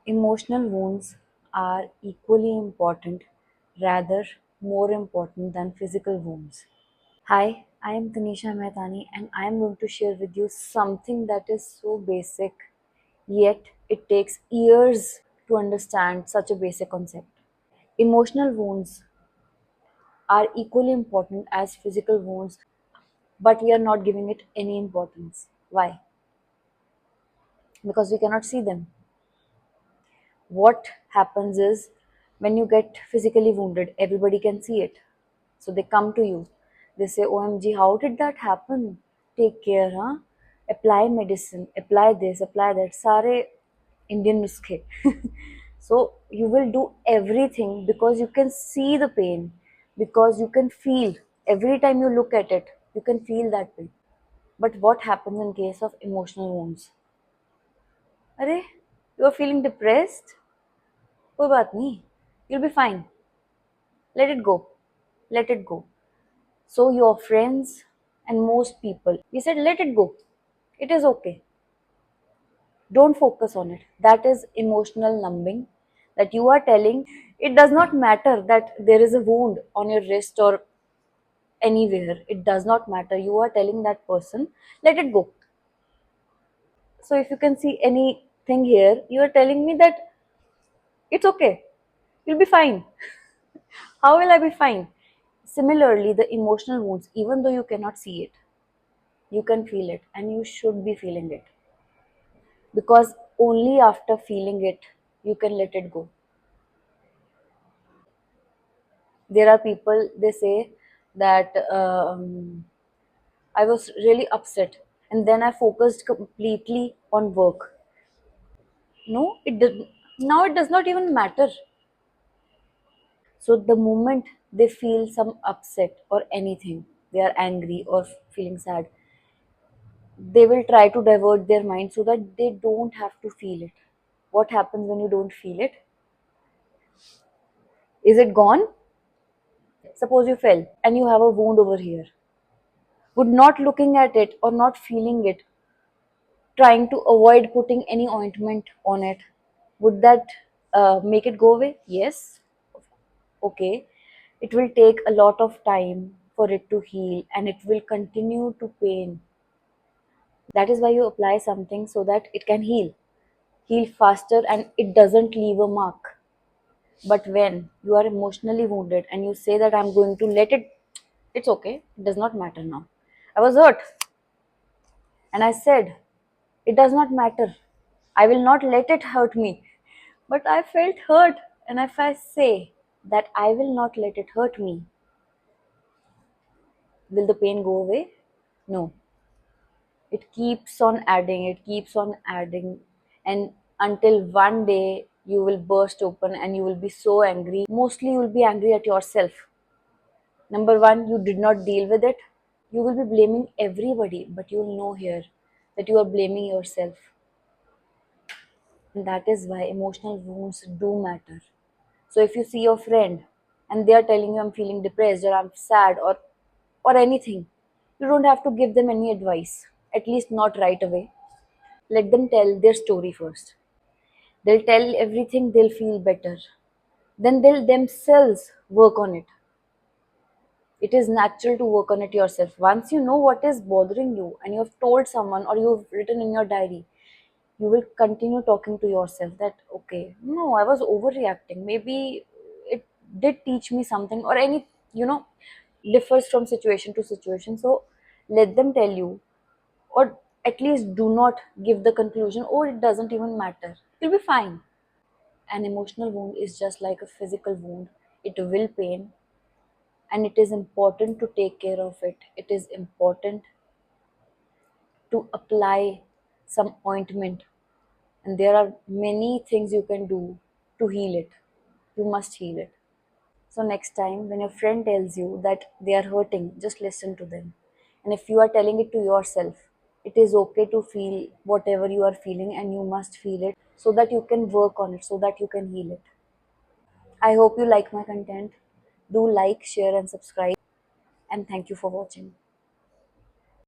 Emotional wounds are equally important, rather more important than physical wounds. Hi, I am Tanisha Mehtani and I am going to share with you something that is so basic, yet it takes years to understand such a basic concept. Emotional wounds are equally important as physical wounds, but we are not giving it any importance. Why? Because we cannot see them. What happens is when you get physically wounded, everybody can see it. So they come to you. They say, OMG, how did that happen? Take care, huh? Apply medicine, apply this, apply that. Sare Indian nuskhe. So you will do everything because you can see the pain, because you can feel. Every time you look at it, you can feel that pain. But what happens in case of emotional wounds? Arey, you are feeling depressed? कोई बात नहीं. You'll be fine. Let it go. Let it go. So your friends and most people, we said let it go. It is okay. Don't focus on it. That is emotional numbing that you are telling. It does not matter that there is a wound on your wrist or anywhere. It does not matter. You are telling that person, let it go. So if you can see anything here, you are telling me that it's okay. You'll be fine. How will I be fine? Similarly, the emotional wounds, even though you cannot see it, you can feel it and you should be feeling it, because only after feeling it you can let it go. There are people, they say that I was really upset and then I focused completely on work. No, it did. Now it does not even matter. So the moment they feel some upset or anything, they are angry or feeling sad, they will try to divert their mind so that they don't have to feel it. What happens when you don't feel it? Is it gone? Suppose you fell and you have a wound over here. Would not looking at it or not feeling it, trying to avoid putting any ointment on it, would that make it go away? Yes. Okay. It will take a lot of time for it to heal and it will continue to pain. That is why you apply something so that it can heal faster and it doesn't leave a mark. But when you are emotionally wounded and you say that I'm going to let it, it's okay, it does not matter now. I was hurt and I said, it does not matter. I will not let it hurt me. But I felt hurt. And if I say that I will not let it hurt me, will the pain go away? No. It keeps on adding, it keeps on adding. And until one day you will burst open and you will be so angry. Mostly you will be angry at yourself. Number one, you did not deal with it. You will be blaming everybody, but you will know here that you are blaming yourself. And that is why emotional wounds do matter. So if you see your friend and they are telling you I'm feeling depressed or I'm sad or anything, you don't have to give them any advice. At least not right away. Let them tell their story first. They'll tell everything, they'll feel better. Then they'll themselves work on it. It is natural to work on it yourself. Once you know what is bothering you and you have told someone or you've written in your diary, you will continue talking to yourself that, okay, no, I was overreacting. Maybe it did teach me something or any, you know, differs from situation to situation. So let them tell you, or at least do not give the conclusion, oh, it doesn't even matter. You'll be fine. An emotional wound is just like a physical wound. It will pain and it is important to take care of it. It is important to apply some ointment, and there are many things you can do to heal it. You must heal it. So next time when your friend tells you that they are hurting, just listen to them. And if you are telling it to yourself, it is okay to feel whatever you are feeling and you must feel it so that you can work on it, so that you can heal it. I hope you like my content. Do like, share and subscribe, and thank you for watching.